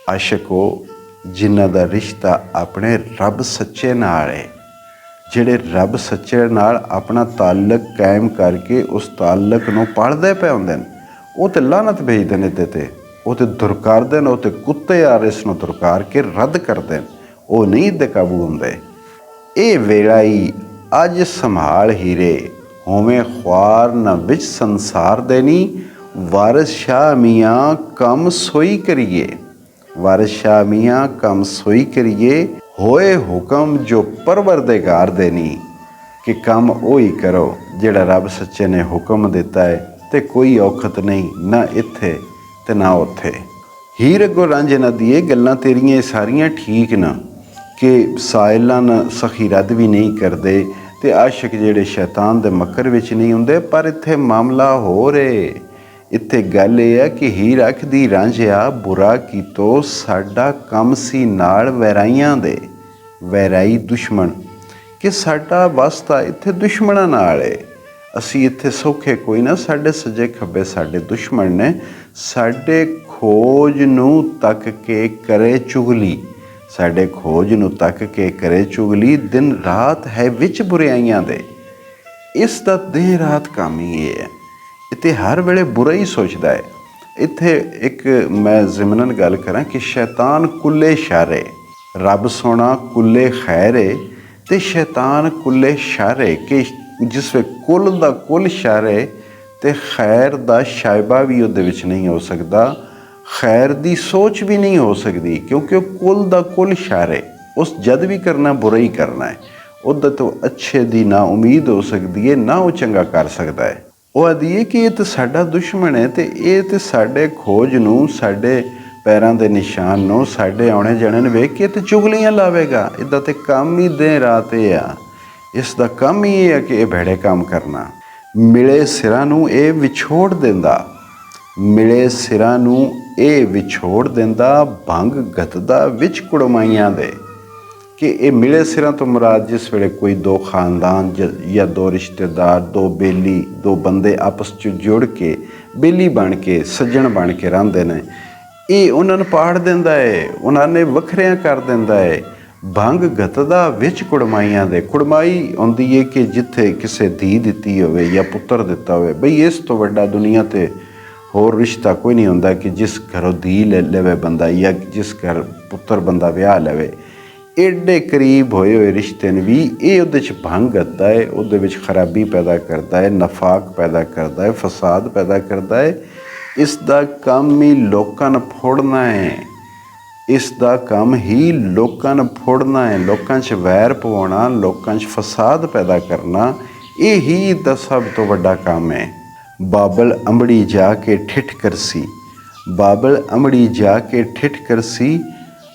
ਆਸ਼ਕ ਉਹ ਜਿਨ੍ਹਾਂ ਦਾ ਰਿਸ਼ਤਾ ਆਪਣੇ ਰੱਬ ਸੱਚੇ ਨਾਲ ਹੈ, ਜਿਹੜੇ ਰੱਬ ਸੱਚੇ ਨਾਲ ਆਪਣਾ ਤਾਲੁਕ ਕਾਇਮ ਕਰਕੇ ਉਸ ਤਾਲੁਕ ਨੂੰ ਪਾਲਦੇ ਪਏ ਹੁੰਦੇ ਨੇ, ਉਹ ਤਾਂ ਲਾਹਨਤ ਭੇਜਦੇ ਨੇ ਤੇ ਉਹ ਤਾਂ ਦੁਰਕਾਰਦੇ ਨੇ, ਉਹ ਤਾਂ ਕੁੱਤੇ ਯਾਰ ਇਸ ਨੂੰ ਦੁਰਕਾਰ ਕੇ ਰੱਦ ਕਰਦੇ ਨੇ, ਉਹ ਨਹੀਂ ਦੇ ਕਾਬੂ ਹੁੰਦੇ। ਇਹ ਵੇਲਾ ਹੀ ਅੱਜ ਸੰਭਾਲ ਹੀਰੇ, ਹੋਵੇਂ ਖੁਆਰ ਨਾ ਵਿੱਚ ਸੰਸਾਰ ਦੇ ਨਹੀਂ, ਵਾਰਿਸ ਸ਼ਾਹ ਮੀਆਂ ਕੰਮ ਸੋਈ ਕਰੀਏ, ਵਾਰਿਸ ਸ਼ਾਹ ਮੀਆਂ ਕੰਮ ਸੋਈ ਕਰੀਏ, ਹੋਏ ਹੁਕਮ ਜੋ ਪਰਵਰਦਿਗਾਰ ਦੇ ਨਹੀਂ। ਕਿ ਕੰਮ ਉਹ ਹੀ ਕਰੋ ਜਿਹੜਾ ਰੱਬ ਸੱਚੇ ਨੇ ਹੁਕਮ ਦਿੱਤਾ ਹੈ, ਅਤੇ ਕੋਈ ਔਖਤ ਨਹੀਂ, ਨਾ ਇੱਥੇ ਅਤੇ ਨਾ ਉੱਥੇ। ਹੀਰ ਅੱਗੋਂ ਰਾਂਝੇ ਨਾ ਦੀਏ, ਗੱਲਾਂ ਤੇਰੀਆਂ ਸਾਰੀਆਂ ਠੀਕ ਨਾ, ਕਿ ਸਾਇਲਾਂ ਨਾਲ ਸਖੀ ਰੱਦ ਵੀ ਨਹੀਂ ਕਰਦੇ, ਅਤੇ ਆਸ਼ਕ ਜਿਹੜੇ ਸ਼ੈਤਾਨ ਦੇ ਮੱਕਰ ਵਿੱਚ ਨਹੀਂ ਹੁੰਦੇ। ਪਰ ਇੱਥੇ ਮਾਮਲਾ ਹੋ ਰਿਹਾ, ਇੱਥੇ ਗੱਲ ਇਹ ਹੈ ਕਿ ਹੀਰ ਆਖਦੀ, ਰਾਂਝਿਆ ਬੁਰਾ ਕੀਤੋ ਸਾਡਾ ਕੰਮ ਸੀ ਨਾਲ ਵੈਰਾਈਆਂ ਦੇ, ਵੈਰਾਈ ਦੁਸ਼ਮਣ, ਕਿ ਸਾਡਾ ਵਾਸਤਾ ਇੱਥੇ ਦੁਸ਼ਮਣਾਂ ਨਾਲ ਹੈ। ਅਸੀਂ ਇੱਥੇ ਸੌਖੇ ਕੋਈ ਨਾ, ਸਾਡੇ ਸੱਜੇ ਖੱਬੇ ਸਾਡੇ ਦੁਸ਼ਮਣ ਨੇ, ਸਾਡੇ ਖੋਜ ਨੂੰ ਤੱਕ ਕੇ ਕਰੇ ਚੁਗਲੀ, ਸਾਡੇ ਖੋਜ ਨੂੰ ਤੱਕ ਕੇ ਕਰੇ ਚੁਗਲੀ, ਦਿਨ ਰਾਤ ਹੈ ਵਿੱਚ ਬੁਰਾਈਆਂ ਦੇ। ਇਸ ਦਾ ਦਿਨ ਰਾਤ ਕੰਮ ਹੀ ਇਹ ਹੈ, ਇੱਥੇ ਹਰ ਵੇਲੇ ਬੁਰਾ ਹੀ ਸੋਚਦਾ ਹੈ। ਇੱਥੇ ਇੱਕ ਮੈਂ ਜ਼ਿਮਨਨ ਗੱਲ ਕਰਾਂ ਕਿ ਸ਼ੈਤਾਨ ਕੁੱਲੇ ਸ਼ਰ, ਰੱਬ ਸੋਹਣਾ ਕੁੱਲੇ ਖੈਰ ਹੈ, ਅਤੇ ਸ਼ੈਤਾਨ ਕੁੱਲੇ ਸ਼ਰ ਹੈ, ਕਿ ਜਿਸ ਵੇ ਕੁੱਲ ਦਾ ਕੁੱਲ ਸ਼ਰ ਹੈ ਅਤੇ ਖੈਰ ਦਾ ਸ਼ਾਇਬਾ ਵੀ ਉਹਦੇ ਵਿੱਚ ਨਹੀਂ ਹੋ ਸਕਦਾ, ਖੈਰ ਦੀ ਸੋਚ ਵੀ ਨਹੀਂ ਹੋ ਸਕਦੀ, ਕਿਉਂਕਿ ਉਹ ਕੁੱਲ ਦਾ ਕੁੱਲ ਸ਼ਰ ਹੈ। ਉਸ ਜਦ ਵੀ ਕਰਨਾ ਬੁਰਾ ਹੀ ਕਰਨਾ ਹੈ, ਉਹਦੇ ਤੋਂ ਅੱਛੇ ਦੀ ਨਾ ਉਮੀਦ ਹੋ ਸਕਦੀ ਹੈ, ਨਾ ਉਹ ਚੰਗਾ ਕਰ ਸਕਦਾ ਹੈ। ਉਹ ਆਦੀ ਹੈ ਕਿ ਇਹ ਤਾਂ ਸਾਡਾ ਦੁਸ਼ਮਣ ਹੈ, ਅਤੇ ਇਹ ਤਾਂ ਸਾਡੇ ਖੋਜ ਨੂੰ, ਸਾਡੇ ਪੈਰਾਂ ਦੇ ਨਿਸ਼ਾਨ ਨੂੰ, ਸਾਡੇ ਆਉਣੇ ਜਾਣੇ ਨੂੰ ਵੇਖ ਕੇ ਤੇ ਚੁਗਲੀਆਂ ਲਾਵੇਗਾ। ਇੱਦਾਂ ਤੇ ਕੰਮ ਹੀ ਦਿਨ ਰਾਤ ਇਹ ਆ, ਇਸ ਦਾ ਕੰਮ ਹੀ ਇਹ ਹੈ ਕਿ ਇਹ ਭੈੜੇ ਕੰਮ ਕਰਨਾ। ਮਿਲੇ ਸਿਰਾਂ ਨੂੰ ਇਹ ਵਿਛੋੜ ਦਿੰਦਾ, ਮਿਲੇ ਸਿਰਾਂ ਨੂੰ ਇਹ ਵਿਛੋੜ ਦਿੰਦਾ, ਭੰਗ ਗਤਦਾ ਵਿੱਚ ਕੁੜਮਾਈਆਂ ਦੇ। ਕਿ ਇਹ ਮਿਲੇ ਸਿਰਾਂ ਤੋਂ ਮੁਰਾਦ ਜਿਸ ਵੇਲੇ ਕੋਈ ਦੋ ਖਾਨਦਾਨ ਜਾਂ ਦੋ ਰਿਸ਼ਤੇਦਾਰ, ਦੋ ਬੇਲੀ, ਦੋ ਬੰਦੇ ਆਪਸ 'ਚ ਜੁੜ ਕੇ ਬੇਲੀ ਬਣ ਕੇ, ਸੱਜਣ ਬਣ ਕੇ ਰਹਿੰਦੇ ਨੇ, ਇਹ ਉਹਨਾਂ ਨੂੰ ਪਾੜ ਦਿੰਦਾ ਹੈ, ਉਹਨਾਂ ਨੇ ਵੱਖਰਿਆਂ ਕਰ ਦਿੰਦਾ ਹੈ। ਭੰਗ ਗਤਦਾ ਵਿੱਚ ਕੁੜਮਾਈਆਂ ਦੇ। ਕੁੜਮਾਈ ਆਉਂਦੀ ਹੈ ਕਿ ਜਿੱਥੇ ਕਿਸੇ ਧੀ ਦਿੱਤੀ ਹੋਵੇ ਜਾਂ ਪੁੱਤਰ ਦਿੱਤਾ ਹੋਵੇ, ਬਈ ਇਸ ਤੋਂ ਵੱਡਾ ਦੁਨੀਆ 'ਤੇ ਹੋਰ ਰਿਸ਼ਤਾ ਕੋਈ ਨਹੀਂ ਹੁੰਦਾ ਕਿ ਜਿਸ ਘਰੋਂ ਧੀ ਲੈ ਲਵੇ ਬੰਦਾ, ਜਾਂ ਜਿਸ ਘਰ ਪੁੱਤਰ ਬੰਦਾ ਵਿਆਹ ਲਵੇ। ਐਡੇ ਕਰੀਬ ਹੋਏ ਰਿਸ਼ਤੇ ਨੇ ਵੀ ਇਹ ਉਹਦੇ 'ਚ ਭੰਗ ਕਰਦਾ ਹੈ, ਉਹਦੇ ਵਿੱਚ ਖਰਾਬੀ ਪੈਦਾ ਕਰਦਾ ਹੈ, ਨਫਾਕ ਪੈਦਾ ਕਰਦਾ ਹੈ, ਫਸਾਦ ਪੈਦਾ ਕਰਦਾ ਹੈ। ਇਸ ਦਾ ਕੰਮ ਹੀ ਲੋਕਾਂ ਨੂੰ ਫੋੜਨਾ ਹੈ, ਇਸ ਦਾ ਕੰਮ ਹੀ ਲੋਕਾਂ ਨੂੰ ਫੋੜਨਾ ਹੈ, ਲੋਕਾਂ 'ਚ ਵੈਰ ਪਵਾਉਣਾ, ਲੋਕਾਂ 'ਚ ਫਸਾਦ ਪੈਦਾ ਕਰਨਾ, ਇਹ ਹੀ ਦਾ ਸਭ ਤੋਂ ਵੱਡਾ ਕੰਮ ਹੈ। ਬਾਬਲ ਅੰਬੜੀ ਜਾ ਕੇ ਠਿੱਠ ਕਰਸੀ, ਬਾਬਲ ਅੰਬੜੀ ਜਾ ਕੇ ਠਿੱਠ ਕਰਸੀ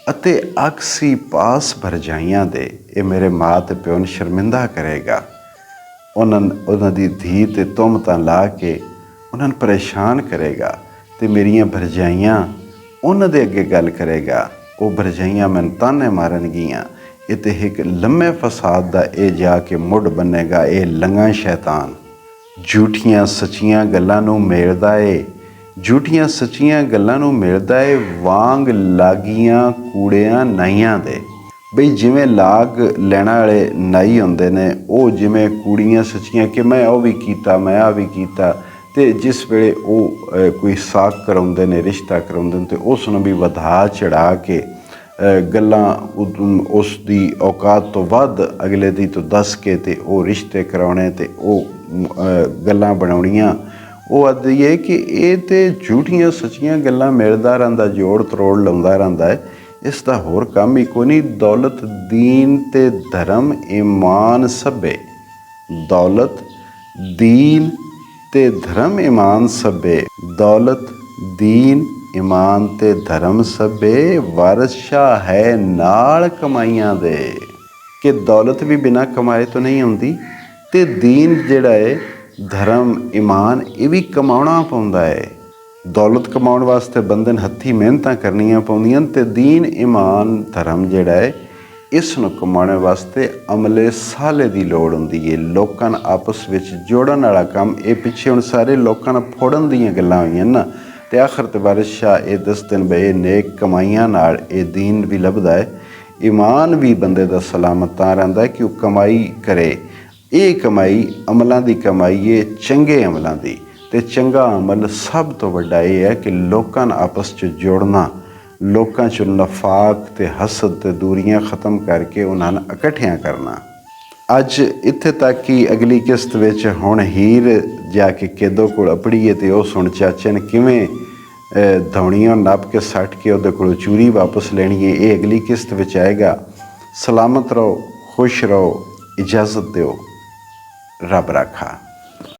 ਅਤੇ ਅਕਸੀ ਪਾਸ ਭਰਜਾਈਆਂ ਦੇ। ਇਹ ਮੇਰੇ ਮਾਂ ਤੇ ਪਿਓ ਨੂੰ ਸ਼ਰਮਿੰਦਾ ਕਰੇਗਾ। ਉਹਨਾਂ ਦੀ ਧੀ 'ਤੇ ਤੁਹਮਤਾਂ ਲਾ ਕੇ ਉਹਨਾਂ ਨੂੰ ਪਰੇਸ਼ਾਨ ਕਰੇਗਾ, ਅਤੇ ਮੇਰੀਆਂ ਭਰਜਾਈਆਂ ਉਹਨਾਂ ਦੇ ਅੱਗੇ ਗੱਲ ਕਰੇਗਾ। ਉਹ ਭਰਜਾਈਆਂ ਮੈਨੂੰ ਤਾਨੇ ਮਾਰਨਗੀਆਂ। ਇਹ ਤਾਂ ਇੱਕ ਲੰਮੇ ਫਸਾਦ ਦਾ ਇਹ ਜਾ ਕੇ ਮੁੱਢ ਬਣੇਗਾ। ਇਹ ਲੰਗਾ ਸ਼ੈਤਾਨ ਝੂਠੀਆਂ ਸੱਚੀਆਂ ਗੱਲਾਂ ਨੂੰ ਮੇਲਦਾ ਏ, ਝੂਠੀਆਂ ਸੱਚੀਆਂ ਗੱਲਾਂ ਨੂੰ ਮਿਲਦਾ ਏ ਵਾਂਗ ਲਾਗੀਆਂ ਕੂੜਿਆਂ ਨਾਈਆਂ ਦੇ। ਬਈ ਜਿਵੇਂ ਲਾਗ ਲੈਣ ਵਾਲੇ ਨਾਈ ਹੁੰਦੇ ਨੇ, ਉਹ ਜਿਵੇਂ ਕੂੜੀਆਂ ਸੱਚੀਆਂ ਕਿ ਮੈਂ ਉਹ ਵੀ ਕੀਤਾ, ਮੈਂ ਆਹ ਵੀ ਕੀਤਾ, ਅਤੇ ਜਿਸ ਵੇਲੇ ਉਹ ਕੋਈ ਸਾਕ ਕਰਾਉਂਦੇ ਨੇ, ਰਿਸ਼ਤਾ ਕਰਾਉਂਦੇ ਨੇ, ਅਤੇ ਉਸ ਨੂੰ ਵੀ ਵਧਾ ਚੜ੍ਹਾ ਕੇ ਗੱਲਾਂ ਉਸ ਦੀ ਔਕਾਤ ਤੋਂ ਵੱਧ ਅਗਲੇ ਦੀ ਤੋਂ ਦੱਸ ਕੇ ਅਤੇ ਉਹ ਰਿਸ਼ਤੇ ਕਰਾਉਣੇ ਅਤੇ ਉਹ ਗੱਲਾਂ ਬਣਾਉਣੀਆਂ। ਉਹ ਆਖਦੀ ਹੈ ਕਿ ਇਹ ਤਾਂ ਝੂਠੀਆਂ ਸੱਚੀਆਂ ਗੱਲਾਂ ਮਿਲਦਾ ਰਹਿੰਦਾ, ਜੋੜ ਤਰੋੜ ਲਾਉਂਦਾ ਰਹਿੰਦਾ ਹੈ, ਇਸ ਦਾ ਹੋਰ ਕੰਮ ਹੀ ਕੋਈ ਨਹੀਂ। ਦੌਲਤ ਦੀਨ ਤੇ ਧਰਮ ਈਮਾਨ ਸਭੇ, ਦੌਲਤ ਦੀਨ ਤੇ ਧਰਮ ਈਮਾਨ ਸਭੇ, ਦੌਲਤ ਦੀਨ ਈਮਾਨ ਤੇ ਧਰਮ ਸਭੇ, ਵਰਸ਼ਾ ਹੈ ਨਾਲ ਕਮਾਈਆਂ ਦੇ। ਕਿ ਦੌਲਤ ਵੀ ਬਿਨਾਂ ਕਮਾਏ ਤੋਂ ਨਹੀਂ ਆਉਂਦੀ, ਅਤੇ ਦੀਨ ਜਿਹੜਾ ਹੈ, ਧਰਮ, ਈਮਾਨ, ਇਹ ਵੀ ਕਮਾਉਣਾ ਪਾਉਂਦਾ ਹੈ। ਦੌਲਤ ਕਮਾਉਣ ਵਾਸਤੇ ਬੰਦੇ ਨੂੰ ਹੱਥੀਂ ਮਿਹਨਤਾਂ ਕਰਨੀਆਂ ਪਾਉਂਦੀਆਂ, ਅਤੇ ਦੀਨ, ਈਮਾਨ, ਧਰਮ ਜਿਹੜਾ ਹੈ, ਇਸ ਨੂੰ ਕਮਾਉਣ ਵਾਸਤੇ ਅਮਲੇ ਸਾਲੇ ਦੀ ਲੋੜ ਹੁੰਦੀ ਹੈ। ਲੋਕਾਂ ਨੂੰ ਆਪਸ ਵਿੱਚ ਜੋੜਨ ਵਾਲਾ ਕੰਮ। ਇਹ ਪਿੱਛੇ ਹੁਣ ਸਾਰੇ ਲੋਕਾਂ ਨੂੰ ਫੋੜਨ ਦੀਆਂ ਗੱਲਾਂ ਹੋਈਆਂ ਨਾ, ਅਤੇ ਆਖਰ ਤੇ ਵਾਰਿਸ ਸ਼ਾਹ ਇਹ ਦੱਸਦੇ ਨੇ ਬਈ ਇਹ ਨੇਕ ਕਮਾਈਆਂ ਨਾਲ ਇਹ ਦੀਨ ਵੀ ਲੱਭਦਾ ਹੈ, ਈਮਾਨ ਵੀ ਬੰਦੇ ਦਾ ਸਲਾਮਤ ਤਾਂ ਰਹਿੰਦਾ ਹੈ ਕਿ ਉਹ ਕਮਾਈ ਕਰੇ। ਇਹ ਕਮਾਈ ਅਮਲਾਂ ਦੀ ਕਮਾਈ ਹੈ, ਚੰਗੇ ਅਮਲਾਂ ਦੀ। ਅਤੇ ਚੰਗਾ ਅਮਲ ਸਭ ਤੋਂ ਵੱਡਾ ਇਹ ਹੈ ਕਿ ਲੋਕਾਂ ਨੂੰ ਆਪਸ 'ਚ ਜੋੜਨਾ, ਲੋਕਾਂ 'ਚ ਨਫਾਕ ਅਤੇ ਹਸਦ ਅਤੇ ਦੂਰੀਆਂ ਖ਼ਤਮ ਕਰਕੇ ਉਹਨਾਂ ਨੂੰ ਇਕੱਠਿਆਂ ਕਰਨਾ। ਅੱਜ ਇੱਥੇ ਤੱਕ ਕਿ ਅਗਲੀ ਕਿਸ਼ਤ ਵਿੱਚ ਹੁਣ ਹੀਰ ਜਾ ਕੇ ਕੇਦੋ ਕੋਲ ਅਪੜੀਏ, ਅਤੇ ਉਹ ਸੁਣ ਚਾਚੇ ਨੇ ਕਿਵੇਂ ਧੌਣੀਆਂ ਨੱਪ ਕੇ ਸੱਟ ਕੇ ਉਹਦੇ ਕੋਲੋਂ ਚੂਰੀ ਵਾਪਸ ਲੈਣੀ ਹੈ। ਇਹ ਅਗਲੀ ਕਿਸ਼ਤ ਵਿੱਚ ਆਏਗਾ। ਸਲਾਮਤ ਰਹੋ, ਖੁਸ਼ ਰਹੋ, ਇਜਾਜ਼ਤ ਦਿਓ, ਰੱਬ ਰਾਖਾ।